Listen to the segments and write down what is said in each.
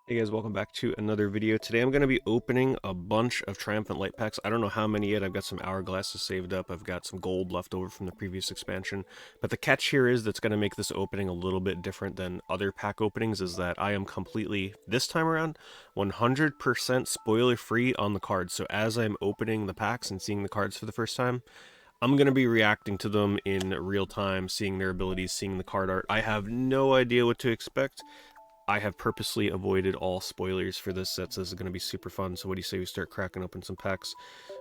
Hey guys, welcome back to another video. Today I'm going to be opening a bunch of Triumphant light packs. I don't know how many yet. I've got some hourglasses saved up. I've got some gold left over from the previous expansion. But the catch here is that's going to make this opening a little bit different than other pack openings is that I am completely, this time around, 100% spoiler free on the cards. So as I'm opening the packs and seeing the cards for the first time, I'm going to be reacting to them in real time, seeing their abilities, seeing the card art. I have no idea what to expect. I have purposely avoided all spoilers for this set, so this is going to be super fun. So what do you say we start cracking open some packs?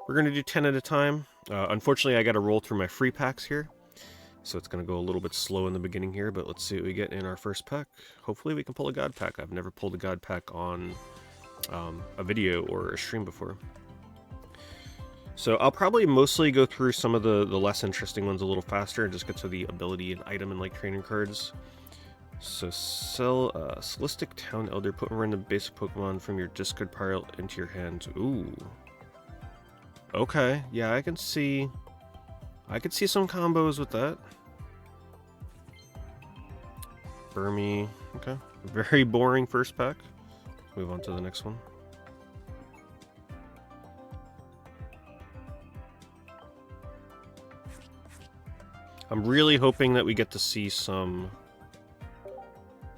We're going to do 10 at a time. Unfortunately, I got to roll through my free packs here, so it's going to go a little bit slow in the beginning here, but let's see what we get in our first pack. Hopefully we can pull a God pack. I've never pulled a God pack on a video or a stream before. So I'll probably mostly go through some of the less interesting ones a little faster and just get to the ability and item and like training cards. So sell Celistic Town Elder, put one random basic Pokemon from your discard pile into your hand. Ooh. Okay, yeah, I could see some combos with that. Burmy, okay. Very boring first pack. Let's move on to the next one. I'm really hoping that we get to see some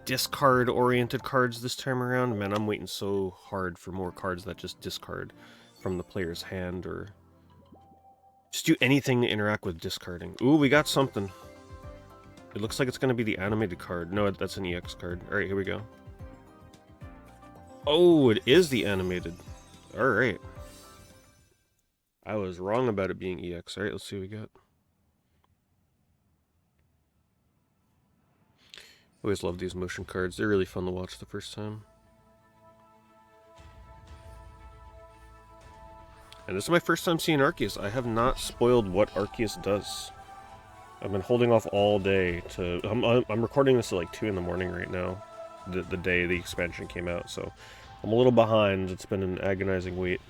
discard-oriented cards this time around. Man, I'm waiting so hard for more cards that just discard from the player's hand or just do anything to interact with discarding. Ooh, we got something. It looks like it's going to be the animated card. No, that's an EX card. Alright, here we go. Oh, it is the animated. Alright. I was wrong about it being EX. Alright, let's see what we got. Always love these motion cards. They're really fun to watch the first time. And this is my first time seeing Arceus. I have not spoiled what Arceus does. I've been holding off all day to... I'm recording this at like 2 in the morning right now. The day the expansion came out, so I'm a little behind. It's been an agonizing wait.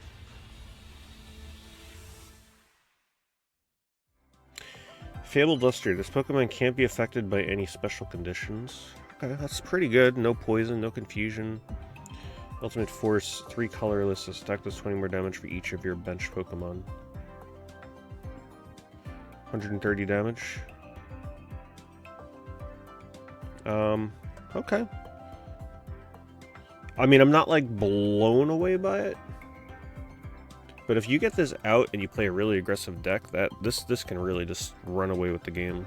Fabled Luster. This Pokemon can't be affected by any special conditions. Okay, that's pretty good. No poison, no confusion. Ultimate Force, 3 colorless. Attack does 20 more damage for each of your bench Pokemon. 130 damage. Okay. I mean, I'm not like blown away by it. But if you get this out and you play a really aggressive deck, this can really just run away with the game.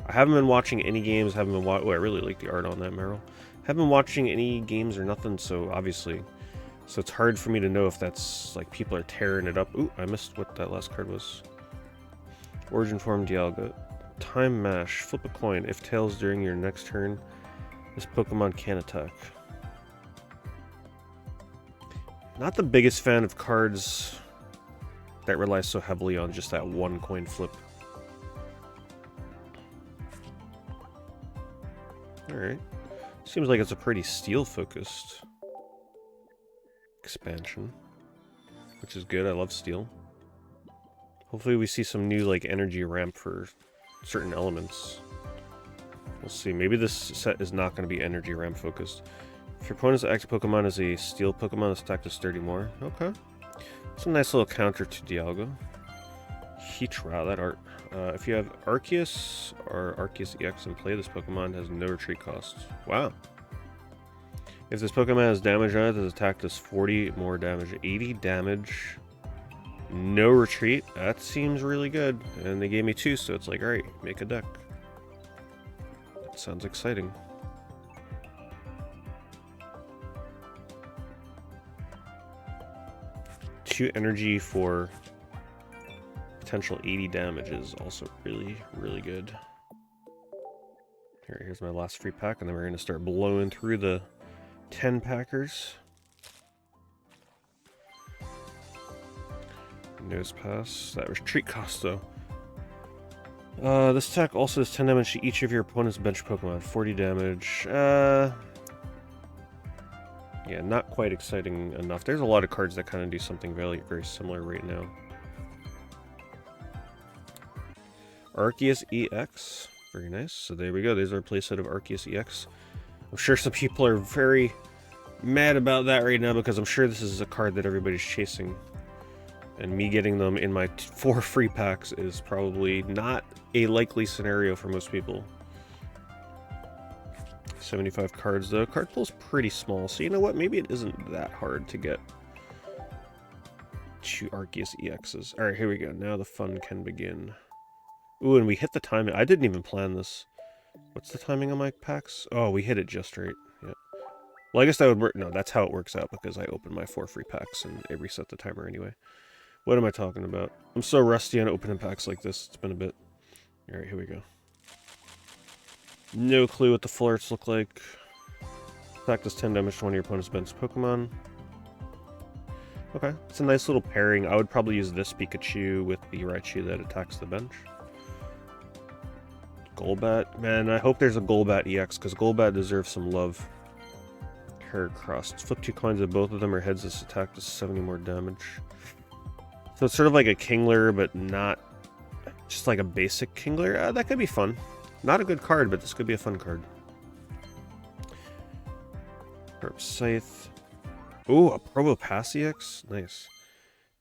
I haven't been watching any games, I really like the art on that, Meryl. Haven't been watching any games or nothing, so obviously. So it's hard for me to know if that's like people are tearing it up. Ooh, I missed what that last card was. Origin Form Dialga. Time Mash. Flip a coin. If tails during your next turn, this Pokemon can attack. Not the biggest fan of cards that rely so heavily on just that one coin flip. Alright. Seems like it's a pretty steel-focused expansion, which is good. I love steel. Hopefully we see some new like energy ramp for certain elements. We'll see. Maybe this set is not going to be energy ramp focused. If your opponent's active Pokemon is a steel Pokemon, this attack does 30 more. Okay. It's a nice little counter to Dialga. Wow, that art. If you have Arceus or Arceus EX in play, this Pokemon has no retreat cost. Wow. If this Pokemon has damage on it, this attack does 40 more damage. 80 damage. No retreat. That seems really good. And they gave me 2, so it's like, alright, make a deck. That sounds exciting. Two energy for potential 80 damage is also really, really good. Here's my last free pack, and then we're going to start blowing through the 10 packers. Nose pass. That retreat cost, though. This attack also does 10 damage to each of your opponent's bench Pokemon. 40 damage. Yeah, not quite exciting enough. There's a lot of cards that kind of do something very, very similar right now. Arceus EX. Very nice. So there we go. There's our playset of Arceus EX. I'm sure some people are very mad about that right now because I'm sure this is a card that everybody's chasing. And me getting them in my 4 free packs is probably not a likely scenario for most people. 75 cards though. Card pool's pretty small, so you know what? Maybe it isn't that hard to get 2 Arceus EXs. Alright, here we go. Now the fun can begin. Ooh, and we hit the timing. I didn't even plan this. What's the timing on my packs? Oh, we hit it just right. Yeah. Well, I guess that would work. No, that's how it works out because I opened my 4 free packs and it reset the timer anyway. What am I talking about? I'm so rusty on opening packs like this. It's been a bit. Alright, here we go. No clue what the full arts look like. Attack does 10 damage to one of your opponent's bench Pokemon. Okay, it's a nice little pairing. I would probably use this Pikachu with the Raichu that attacks the bench. Golbat. Man, I hope there's a Golbat EX, because Golbat deserves some love. Heracross. Flip 2 coins of both of them, or heads this attack does 70 more damage. So it's sort of like a Kingler, but not just like a basic Kingler. That could be fun. Not a good card, but this could be a fun card. Sharp Scythe. Ooh, a Probopass EX? Nice.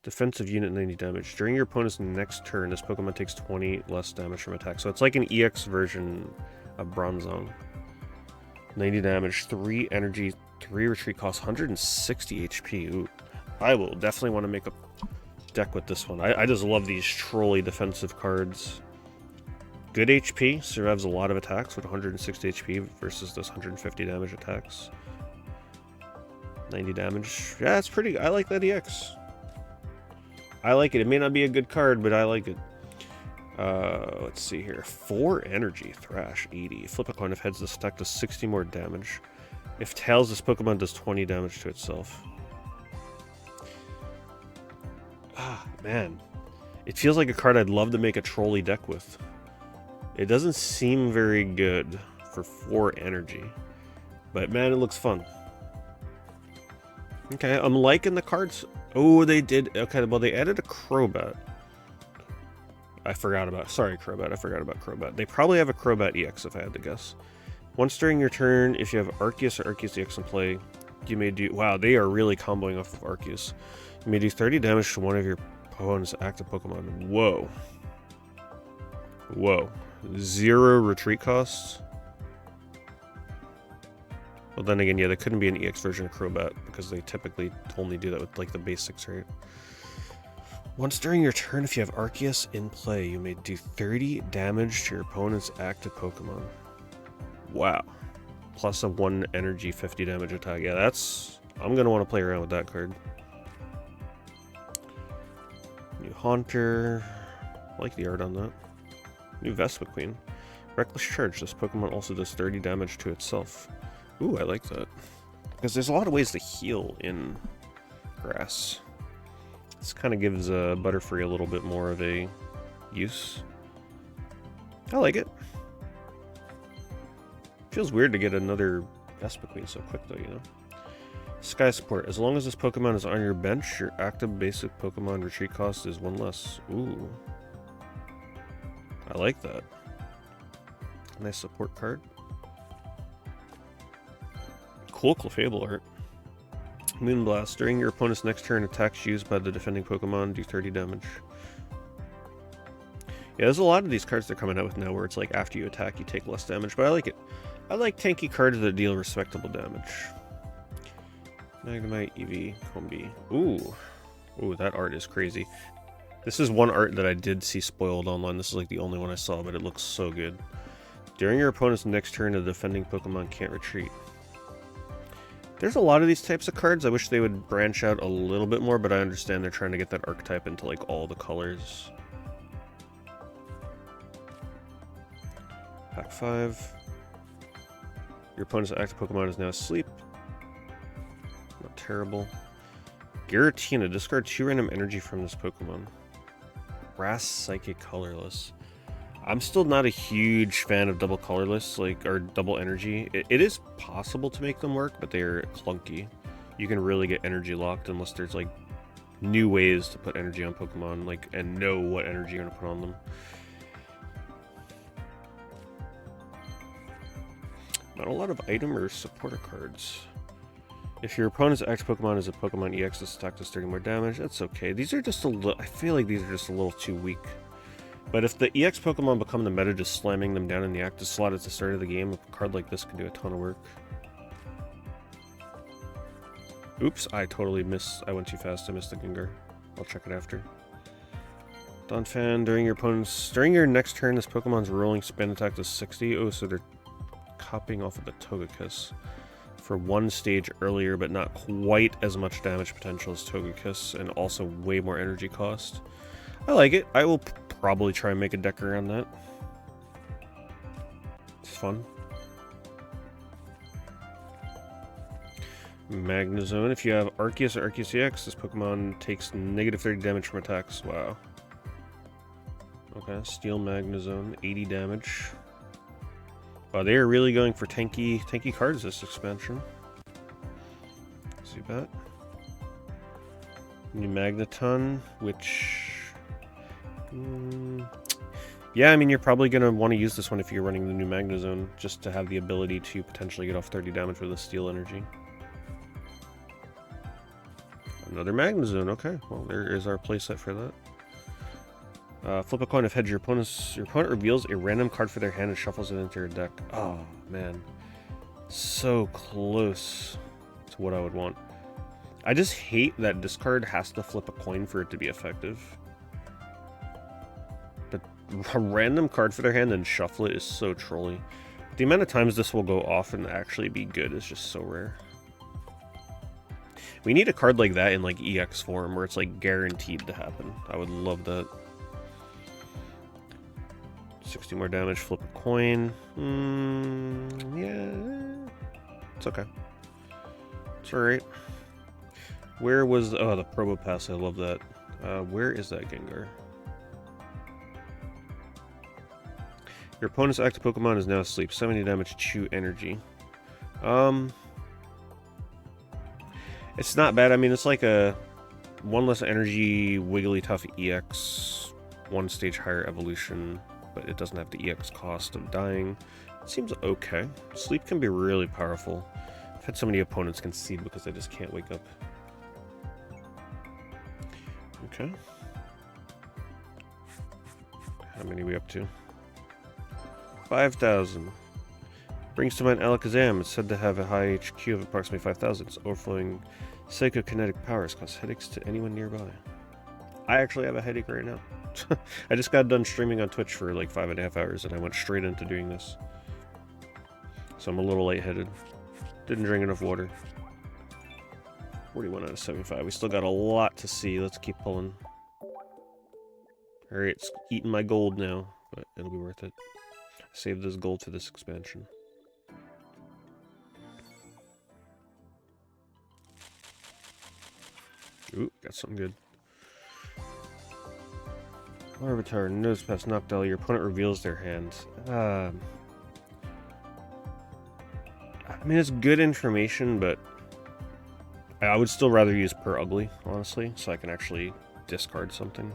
Defensive unit 90 damage. During your opponent's next turn, this Pokemon takes 20 less damage from attack. So it's like an EX version of Bronzong. 90 damage, 3 energy, 3 retreat cost, 160 HP. Ooh. I will definitely want to make a deck with this one. I just love these trolley defensive cards. Good HP, survives a lot of attacks with 160 HP versus this 150 damage attacks. 90 damage. Yeah, it's pretty. I like that EX. I like it. It may not be a good card, but I like it. Let's see here. 4 energy. Thrash, 80. Flip a coin. If heads, this attack does 60 more damage. If tails, this Pokemon does 20 damage to itself. Ah, man. It feels like a card I'd love to make a trolley deck with. It doesn't seem very good for 4 energy. But man, it looks fun. Okay, I'm liking the cards. Oh, they did. Okay, well, they added a Crobat. I forgot about. Sorry, Crobat. I forgot about Crobat. They probably have a Crobat EX, if I had to guess. Once during your turn, if you have Arceus or Arceus EX in play, you may do. Wow, they are really comboing off of Arceus. You may do 30 damage to one of your opponent's active Pokemon. Whoa. Whoa. 0 retreat costs. Well, then again, yeah, there couldn't be an EX version of Crobat because they typically only do that with like the basics, right? Once during your turn, if you have Arceus in play, you may do 30 damage to your opponent's active Pokemon. Wow. Plus a 1 energy 50 damage attack. Yeah, that's... I'm going to want to play around with that card. New Haunter. I like the art on that. New Vespiquen. Reckless Charge. This Pokemon also does 30 damage to itself. Ooh, I like that. Because there's a lot of ways to heal in grass. This kind of gives Butterfree a little bit more of a use. I like it. Feels weird to get another Vespiquen so quick though, you know? Sky Support. As long as this Pokemon is on your bench, your active basic Pokemon retreat cost is 1 less. Ooh. I like that. Nice support card. Cool Clefable art. Moonblast. During your opponent's next turn, attacks used by the defending Pokemon do 30 damage. Yeah, there's a lot of these cards they're coming out with now where it's like after you attack, you take less damage, but I like it. I like tanky cards that deal respectable damage. Magnemite, Eevee, Combi. Ooh. Ooh, that art is crazy. This is one art that I did see spoiled online. This is like the only one I saw, but it looks so good. During your opponent's next turn, the defending Pokemon can't retreat. There's a lot of these types of cards. I wish they would branch out a little bit more, but I understand they're trying to get that archetype into like all the colors. Pack 5. Your opponent's active Pokemon is now asleep. Not terrible. Giratina. Discard 2 random energy from this Pokemon. Grass Psychic Colorless. I'm still not a huge fan of double colorless, like, or double energy. It is possible to make them work, but they're clunky. You can really get energy locked unless there's, like, new ways to put energy on Pokemon, like, and know what energy you're going to put on them. Not a lot of item or supporter cards. If your opponent's X Pokemon is a Pokemon EX, this attack does 30 more damage. That's okay. These are just a little... I feel like these are just a little too weak. But if the EX Pokemon become the meta, just slamming them down in the active slot at the start of the game, a card like this can do a ton of work. Oops, I totally missed. I went too fast. I missed the Gengar. I'll check it after. Donphan, during your next turn, this Pokemon's rolling spin attack does 60. Oh, so they're copying off of the Togekiss for one stage earlier, but not quite as much damage potential as Togekiss, and also way more energy cost. I like it. I will probably try and make a deck around that. It's fun. Magnezone. If you have Arceus or Arceus EX, this Pokemon takes negative 30 damage from attacks. Wow. Okay, Steel Magnezone, 80 damage. Wow, they are really going for tanky cards this expansion. See that? New Magneton, which... yeah, I mean, you're probably going to want to use this one if you're running the new Magnezone, just to have the ability to potentially get off 30 damage with a Steel Energy. Another Magnezone, okay. Well, there is our playset for that. Flip a coin of heads. Your opponent reveals a random card for their hand and shuffles it into your deck. Oh, man. So close to what I would want. I just hate that this card has to flip a coin for it to be effective. But a random card for their hand and shuffle it is so trolly. The amount of times this will go off and actually be good is just so rare. We need a card like that in like EX form where it's like guaranteed to happen. I would love that. 60 more damage, flip a coin. Yeah. It's okay. It's alright. Where was... oh, the Probopass, I love that. Where is that Gengar? Your opponent's active Pokemon is now asleep. 70 damage, chew energy. It's not bad. I mean, it's like a 1 less energy, Wigglytuff EX, 1 stage higher evolution, but it doesn't have the EX cost of dying. It seems okay. Sleep can be really powerful. I've had so many opponents concede because they just can't wake up. Okay. How many are we up to? 5,000. Brings to mind Alakazam. It's said to have a high HQ of approximately 5,000. Its overflowing psychokinetic powers cause headaches to anyone nearby. I actually have a headache right now. I just got done streaming on Twitch for like 5.5 hours and I went straight into doing this. So I'm a little lightheaded. Didn't drink enough water. 41 out of 75. We still got a lot to see. Let's keep pulling. Alright, it's eating my gold now, but it'll be worth it. Save this gold for this expansion. Ooh, got something good. Larvitar, Nosepass, Noctowl. Your opponent reveals their hand. I mean, it's good information, but I would still rather use Per Ugly, honestly, so I can actually discard something.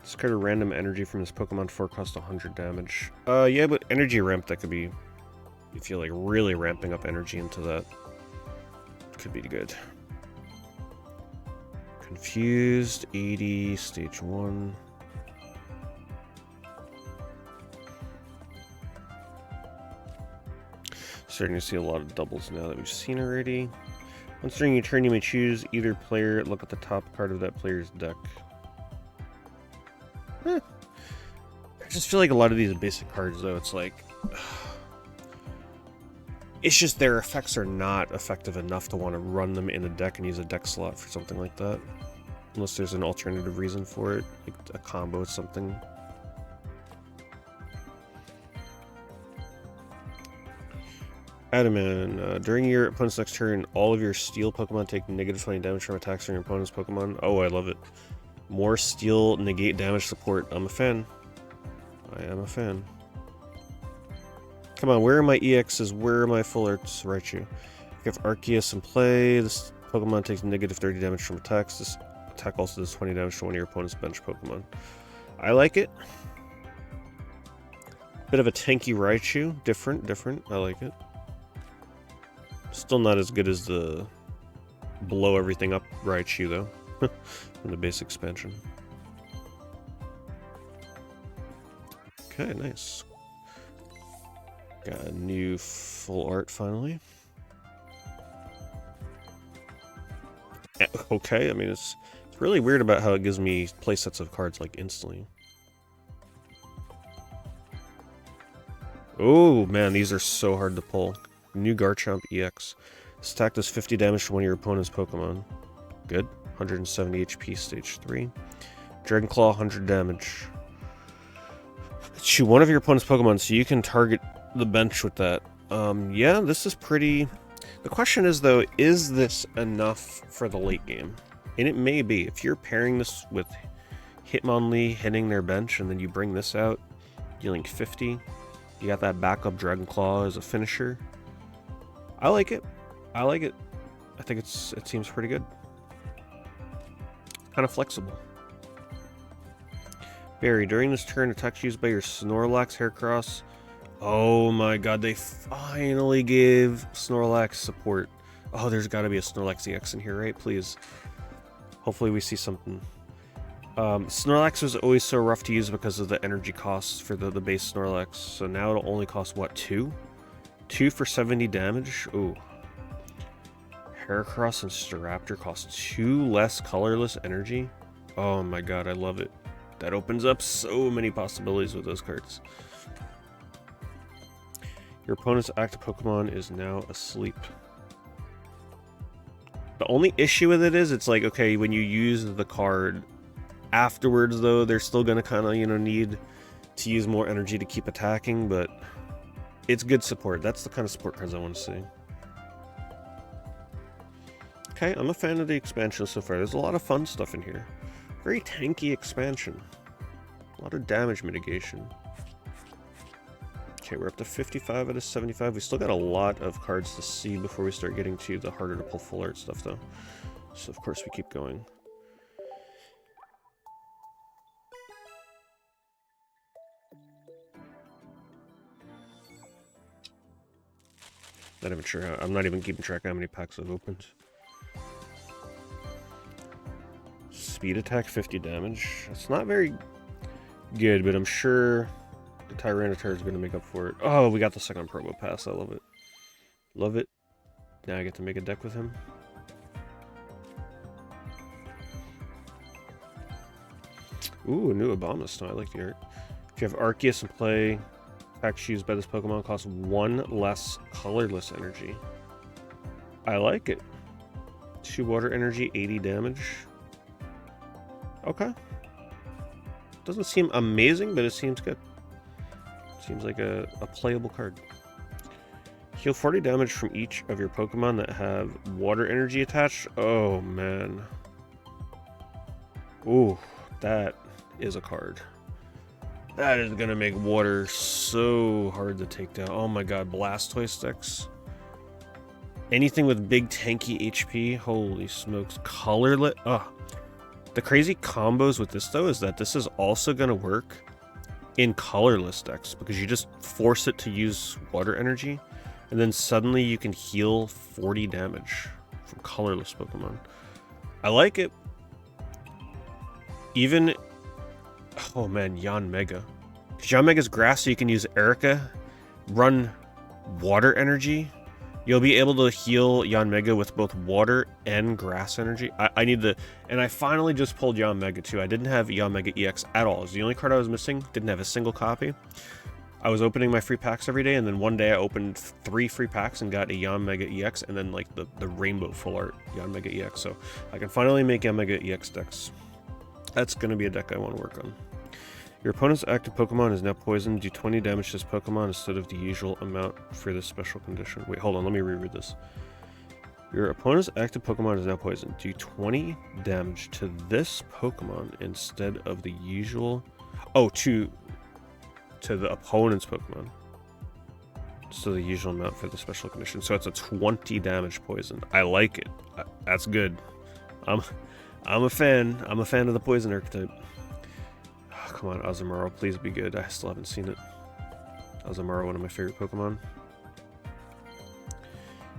Discard a random energy from this Pokemon for cost 100 damage. Yeah, but energy ramp, that could be, you feel like really ramping up energy into that. Could be good. Confused, 80, stage 1. Starting to see a lot of doubles now that we've seen already. Once during your turn, you may choose either player. Look at the top card of that player's deck. I just feel like a lot of these basic cards, though, it's like... it's just their effects are not effective enough to want to run them in a deck and use a deck slot for something like that. Unless there's an alternative reason for it, like a combo with something. Adaman, during your opponent's next turn, all of your steel Pokemon take negative 20 damage from attacks from your opponent's Pokemon. Oh, I love it. More steel negate damage support. I'm a fan. I am a fan. Come on, where are my EXs? Where are my full arts? Raichu. If Arceus in play, this Pokemon takes negative 30 damage from attacks. This attack also does 20 damage to one of your opponent's bench Pokemon. I like it. Bit of a tanky Raichu. Different. I like it. Still not as good as the blow everything up Raichu, though. From the base expansion. Okay, nice. Got a new full art finally. Okay, I mean, it's really weird about how it gives me playsets of cards, like, instantly. Oh, man, these are so hard to pull. New Garchomp EX. This attack does 50 damage to one of your opponent's Pokemon. Good. 170 HP, stage 3. Dragon Claw, 100 damage. Shoot one of your opponent's Pokemon, so you can target the bench with that. Yeah, this is pretty... The question is, though, is this enough for the late game? And it may be. If you're pairing this with Hitmonlee hitting their bench, and then you bring this out, dealing 50, you got that backup Dragon Claw as a finisher. I like it. I like it. I think it seems pretty good. Kind of flexible. Barry, during this turn, attacks used by your Snorlax Heracross. Oh my god, they finally gave Snorlax support. Oh, there's got to be a Snorlax EX in here, right? Please. Hopefully we see something. Snorlax was always so rough to use because of the energy costs for the base Snorlax. So now it'll only cost, what, 2? 2 for 70 damage? Ooh. Heracross and Staraptor cost 2 less colorless energy? Oh my god, I love it. That opens up so many possibilities with those cards. Your opponent's active Pokemon is now asleep. The only issue with it is, it's like, okay, when you use the card afterwards, though, they're still going to kind of, you know, need to use more energy to keep attacking, but it's good support. That's the kind of support cards I want to see. Okay, I'm a fan of the expansion so far. There's a lot of fun stuff in here. Very tanky expansion. A lot of damage mitigation. Okay, we're up to 55 out of 75. We still got a lot of cards to see before we start getting to the harder to pull full art stuff, though. So, of course, we keep going. Not even sure how. I'm not even keeping track of how many packs I've opened. Speed attack, 50 damage. It's not very good, but I'm sure the Tyranitar is going to make up for it. Oh, we got the second Probo Pass. I love it. Love it. Now I get to make a deck with him. Ooh, a new Abomasnow. I like the art. If you have Arceus in play, attacks used by this Pokemon cost 1 less colorless energy. I like it. 2 water energy, 80 damage. Okay. Doesn't seem amazing, but it seems good. Seems like a playable card. Heal 40 damage from each of your Pokemon that have water energy attached. Oh, man. Ooh, that is a card. That is going to make water so hard to take down. Oh my god, Blastoise decks. Anything with big tanky HP. Holy smokes. Colorless. Ugh. The crazy combos with this, though, is that this is also going to work in colorless decks, because you just force it to use water energy, and then suddenly you can heal 40 damage from colorless Pokemon. I like it. Even... Oh man, Yanmega. Yanmega's grass, so you can use Erica, run water energy. You'll be able to heal Yanmega with both water and grass energy. I need the... And I finally just pulled Yanmega too. I didn't have Yanmega EX at all. It was the only card I was missing. Didn't have a single copy. I was opening my free packs every day, and then one day I opened 3 free packs and got a Yanmega EX, and then like the rainbow full art Yanmega EX. So I can finally make Yanmega EX decks. That's going to be a deck I want to work on. Your opponent's active Pokemon is now poisoned. Do 20 damage to this Pokemon instead of the usual amount for this special condition. Wait, hold on. Let me reread this. Your opponent's active Pokemon is now poisoned. Do 20 damage to this Pokemon instead of the usual... Oh, to the opponent's Pokemon. So the usual amount for the special condition. So it's a 20 damage poison. I like it. That's good. I'm a fan. I'm a fan of the poison archetype. Come on, Azumarill, please be good. I still haven't seen it. Azamara, one of my favorite Pokemon.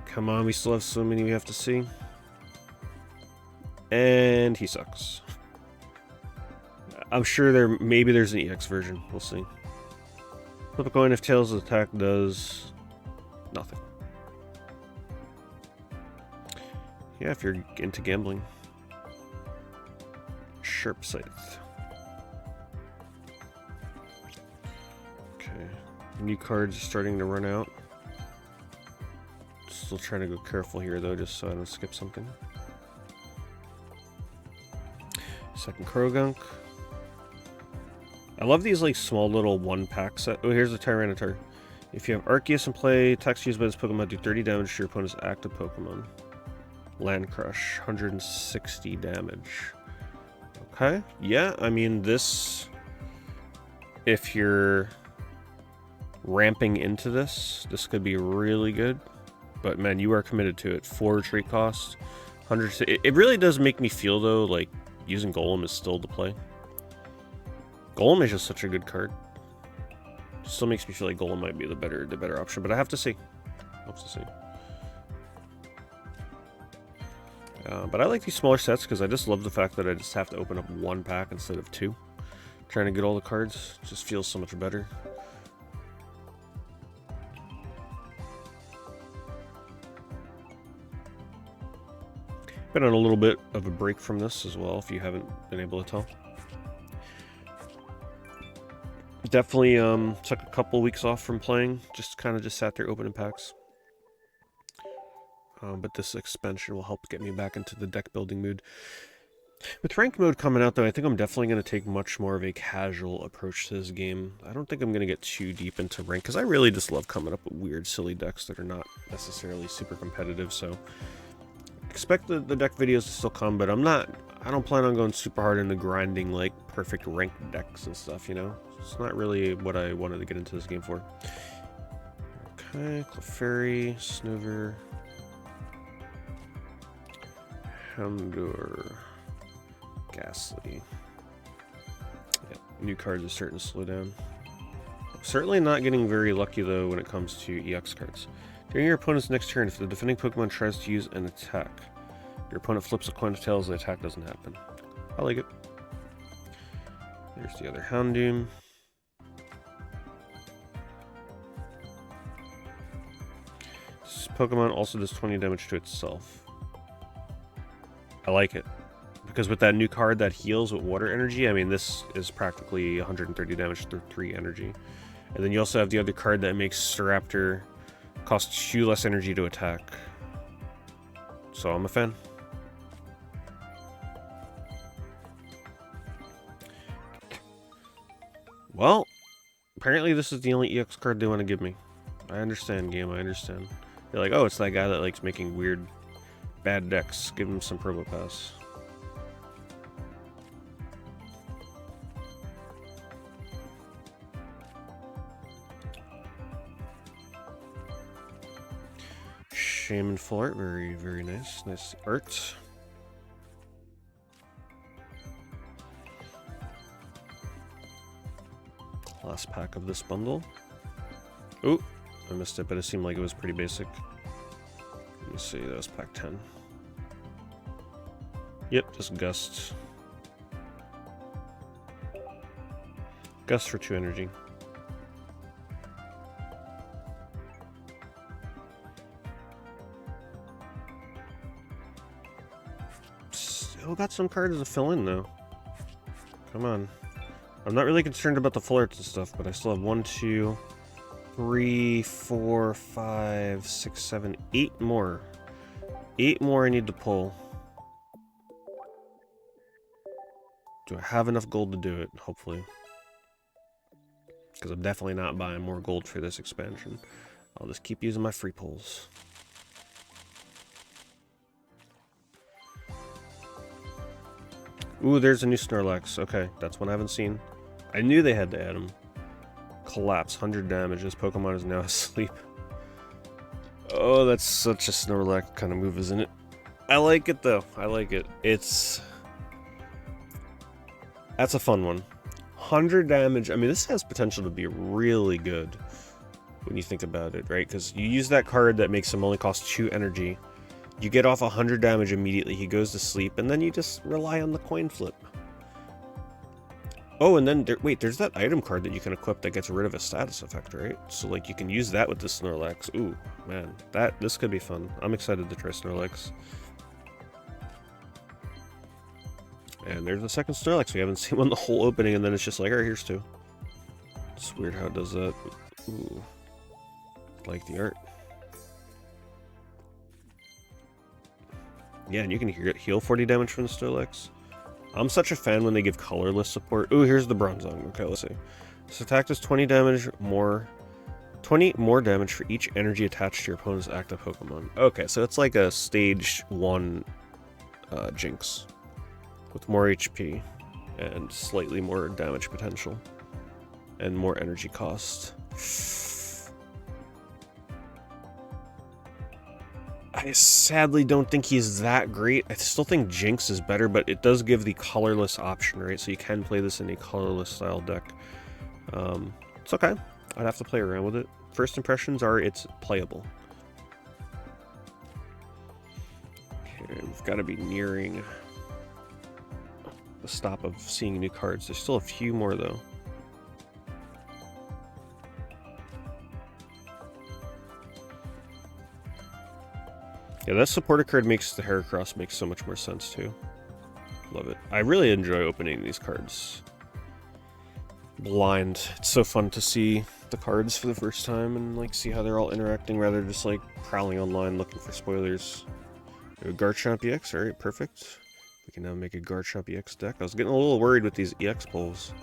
Come on, we still have so many we have to see. And he sucks. I'm sure maybe there's an EX version. We'll see. Flip a coin if Tails' attack does nothing. Yeah, if you're into gambling. Sharp Scythe. Okay. New cards are starting to run out. Still trying to go careful here though, just so I don't skip something. Second Krogunk. I love these like small little one-pack set. Oh, here's a Tyranitar. If you have Arceus in play, attacks used by this Pokemon do 30 damage to your opponent's active Pokemon. Land Crush, 160 damage. Okay, yeah, I mean this, if you're ramping into this could be really good. But man, you are committed to it. 4 retreat cost, 100. It really does make me feel though like using Golem is still the play. Golem is just such a good card. Still makes me feel like Golem might be the better option, but I have to see. But I like these smaller sets because I just love the fact that I just have to open up 1 pack instead of 2. Trying to get all the cards just feels so much better. Been on a little bit of a break from this as well, if you haven't been able to tell. Definitely took a couple weeks off from playing, just sat there opening packs. But this expansion will help get me back into the deck building mood. With ranked mode coming out though, I think I'm definitely going to take much more of a casual approach to this game. I don't think I'm going to get too deep into rank, because I really just love coming up with weird, silly decks that are not necessarily super competitive, so expect the deck videos to still come, but I don't plan on going super hard into grinding like perfect ranked decks and stuff, you know? It's not really what I wanted to get into this game for. Okay, Clefairy, Snover, Houndour, Ghastly. Yeah, new cards are starting to slow down. Certainly not getting very lucky though when it comes to EX cards. During your opponent's next turn, if the defending Pokemon tries to use an attack, your opponent flips a coin of tails, the attack doesn't happen. I like it. There's the other Houndoom. This Pokemon also does 20 damage to itself. I like it. Because with that new card that heals with water energy, I mean, this is practically 130 damage through 3 energy. And then you also have the other card that makes Staraptor cost 2 less energy to attack. So I'm a fan. Well, apparently this is the only EX card they want to give me. I understand, game, I understand. They're like, oh, it's that guy that likes making weird, bad decks. Give him some Probopass. Shaman full art, very, very nice. Nice art. Last pack of this bundle. Oh, I missed it, but it seemed like it was pretty basic. Let me see, that was pack 10. Yep, just Gust. Gust for 2 energy. Still got some cards to fill in though. Come on. I'm not really concerned about the full arts and stuff, but I still have 1, 2, 3, 4, 5, 6, 7, 8 more. 8 more I need to pull. Do I have enough gold to do it? Hopefully. Because I'm definitely not buying more gold for this expansion. I'll just keep using my free pulls. Ooh, there's a new Snorlax. Okay, that's one I haven't seen. I knew they had to add him. Collapse, 100 damage. This Pokemon is now asleep. Oh, that's such a Snorlax kind of move, isn't it? I like it, though. I like it. That's a fun one. 100 damage. I mean, this has potential to be really good. when you think about it, right? Because you use that card that makes him only cost 2 energy. You get off 100 damage immediately, he goes to sleep, and then you just rely on the coin flip. Oh, and then, wait, there's that item card that you can equip that gets rid of a status effect, right? So, like, you can use that with the Snorlax. Ooh, man, this could be fun. I'm excited to try Snorlax. And there's the second Snorlax. We haven't seen one the whole opening, and then it's just like, alright, here's 2. It's weird how it does that. Ooh. Like the art. Yeah, and you can heal 40 damage from the Snorlax. I'm such a fan when they give colorless support. Ooh, here's the Bronzong. Okay, let's see. This attack does 20 damage more... 20 more damage for each energy attached to your opponent's active Pokemon. Okay, so it's like a stage 1 Jinx. With more HP. And slightly more damage potential. And more energy cost. I sadly don't think he's that great. I still think Jinx is better, but it does give the colorless option, right? So you can play this in a colorless style deck. It's okay. I'd have to play around with it. First impressions are it's playable. Okay, we've got to be nearing the stop of seeing new cards. There's still a few more, though. Yeah, that supporter card makes the Heracross make so much more sense, too. Love it. I really enjoy opening these cards blind. It's so fun to see the cards for the first time and, like, see how they're all interacting rather than just, like, prowling online looking for spoilers. Garchomp EX, alright, perfect. We can now make a Garchomp EX deck. I was getting a little worried with these EX pulls.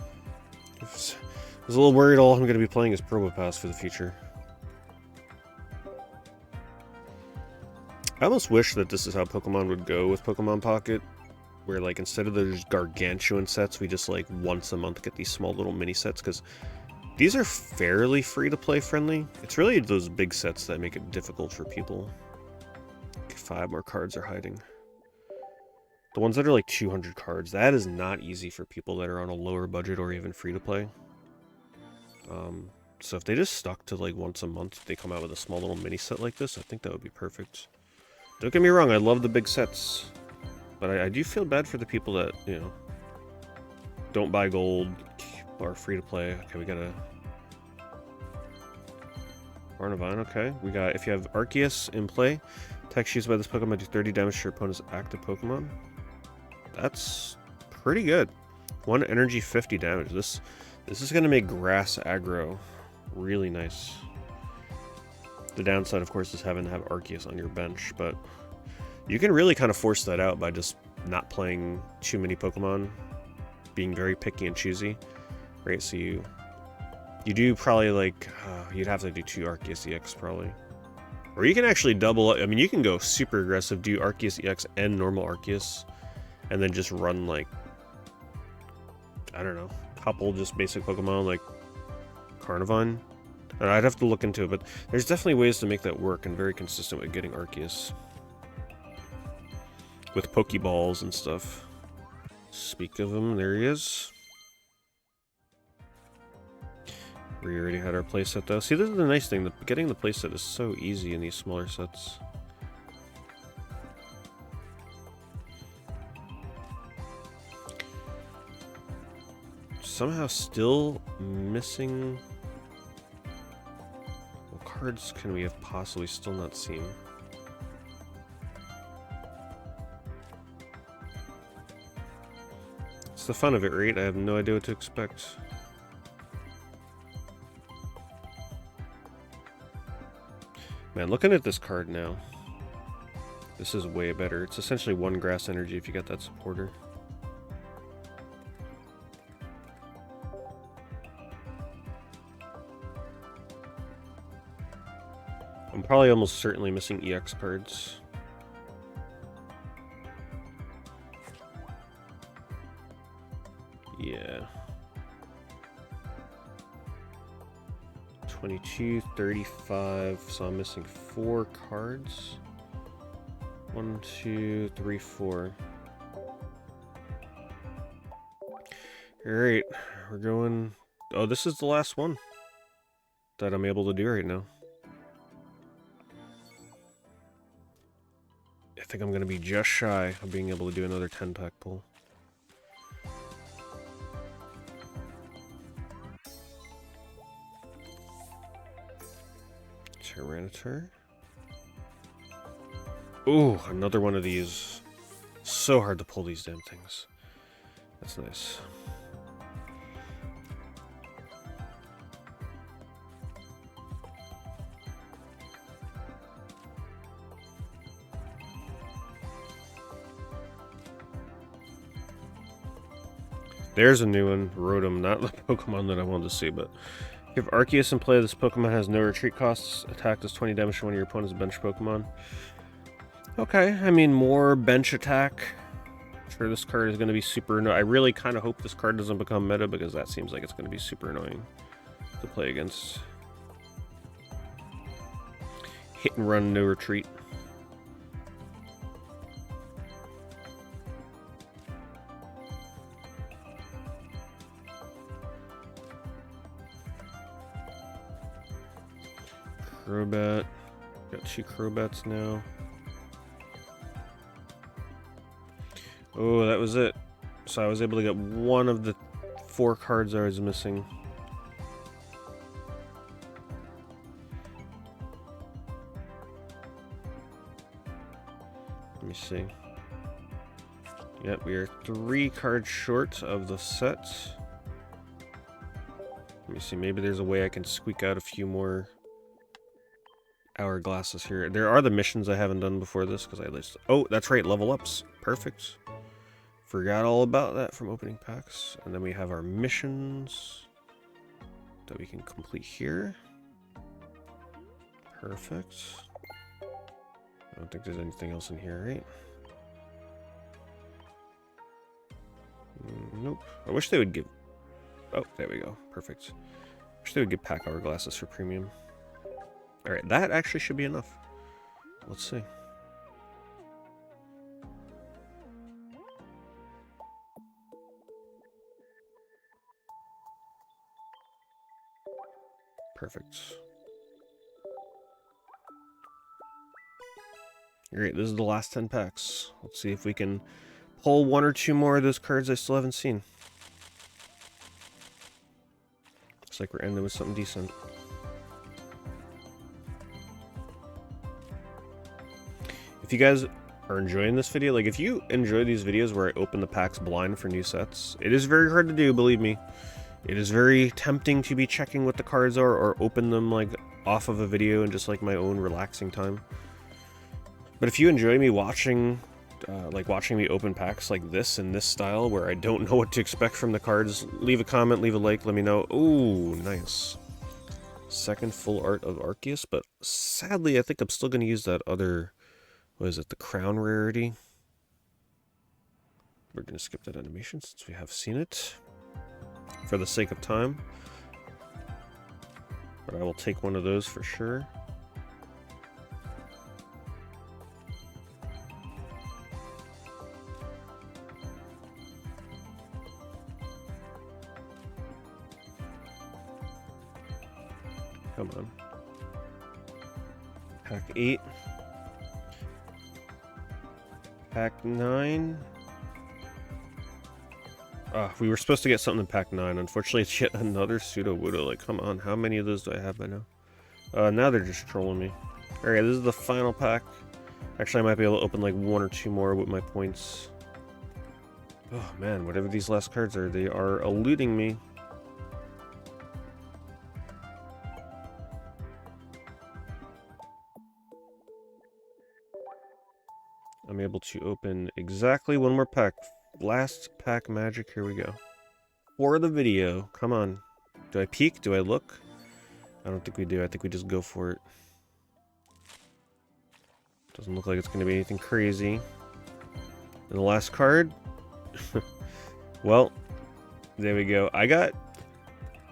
I was a little worried all I'm going to be playing is Probopass for the future. I almost wish that this is how Pokemon would go with Pokemon Pocket, where, like, instead of those gargantuan sets, we just, like, once a month get these small little mini sets, because these are fairly free-to-play friendly. It's really those big sets that make it difficult for people. 5 more cards are hiding. The ones that are, like, 200 cards, that is not easy for people that are on a lower budget or even free-to-play. So if they just stuck to, like, once a month, they come out with a small little mini set like this, I think that would be perfect. Don't get me wrong, I love the big sets, but I do feel bad for the people that, you know, don't buy gold, are free to play. Okay, we got a Arnavine, okay. We got, if you have Arceus in play, attacks used by this Pokemon do 30 damage to your opponent's active Pokemon. That's pretty good. 1 energy, 50 damage. This is going to make grass aggro really nice. The downside, of course, is having to have Arceus on your bench, but you can really kind of force that out by just not playing too many Pokemon, being very picky and choosy, right? So you do probably, like, you'd have to do 2 Arceus EX probably. Or you can actually double, I mean, you can go super aggressive, do Arceus EX and normal Arceus, and then just run, like, I don't know, couple just basic Pokemon, like Carnivine. I'd have to look into it, but there's definitely ways to make that work and very consistent with getting Arceus. With Pokeballs and stuff. Speak of him, there he is. We already had our playset though. See, this is the nice thing, getting the playset is so easy in these smaller sets. Somehow still missing... What cards can we have possibly still not seen? It's the fun of it, right? I have no idea what to expect. Man, looking at this card now, this is way better. It's essentially 1 grass energy if you get that supporter. I'm probably almost certainly missing EX cards. Yeah. 22, 35, so I'm missing 4 cards. 1, 2, 3, 4. Alright, we're going... Oh, this is the last one. that I'm able to do right now. I think I'm going to be just shy of being able to do another 10-pack pull. Tyranitar. Ooh, another one of these. So hard to pull these damn things. That's nice. There's a new one, Rotom, not the Pokemon that I wanted to see, but if Arceus in play, this Pokemon has no retreat costs, attack does 20 damage to one of your opponent's bench Pokemon. Okay, I mean, more bench attack. I'm sure this card is going to be super annoying. I really kind of hope this card doesn't become meta, because that seems like it's going to be super annoying to play against. Hit and run, no retreat. Crobat. Got 2 Crobats now. Oh, that was it. So I was able to get one of the 4 cards I was missing. Let me see. Yep, we are 3 cards short of the set. Let me see, maybe there's a way I can squeak out a few more hourglasses here. There are the missions I haven't done before this, because I just... Oh, that's right, level ups. Perfect. Forgot all about that from opening packs. And then we have our missions that we can complete here. Perfect. I don't think there's anything else in here, right? Nope. I wish they would give... Oh, there we go. Perfect. I wish they would give pack hourglasses for premium. Alright, that actually should be enough. Let's see. Perfect. Alright, this is the last 10 packs. Let's see if we can pull 1 or 2 more of those cards I still haven't seen. Looks like we're ending with something decent. If you guys are enjoying this video, like if you enjoy these videos where I open the packs blind for new sets, it is very hard to do, believe me. It is very tempting to be checking what the cards are or open them like off of a video and just like my own relaxing time. But if you enjoy me watching, watching me open packs like this in this style where I don't know what to expect from the cards, leave a comment, leave a like, let me know. Ooh, nice. Second full art of Arceus, but sadly I think I'm still going to use that other, what is it, the crown rarity. We're going to skip that animation since we have seen it for the sake of time. But I will take one of those for sure. Come on. Pack 8. Pack 9. We were supposed to get something in pack 9. Unfortunately, it's yet another Pseudo-Wudo. Like, come on, how many of those do I have by now? Now they're just trolling me. Alright, this is the final pack. Actually, I might be able to open like 1 or 2 more with my points. Oh man, whatever these last cards are, they are eluding me. I'm able to open exactly 1 more pack. Last pack magic, here we go. For the video, come on. Do I peek? Do I look? I don't think we do. I think we just go for it. Doesn't look like it's going to be anything crazy. And the last card? Well, there we go. I got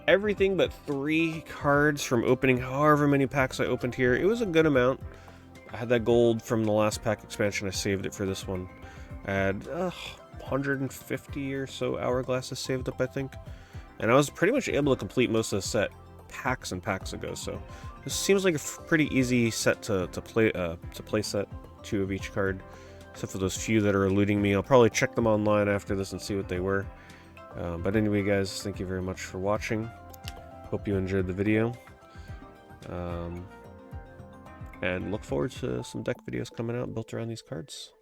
everything but 3 cards from opening however many packs I opened here. It was a good amount. I had that gold from the last pack expansion. I saved it for this one. I had 150 or so hourglasses saved up, I think. And I was pretty much able to complete most of the set packs and packs ago. So this seems like a pretty easy set to play set, 2 of each card, except for those few that are eluding me. I'll probably check them online after this and see what they were. But anyway, guys, thank you very much for watching. Hope you enjoyed the video. And look forward to some deck videos coming out built around these cards.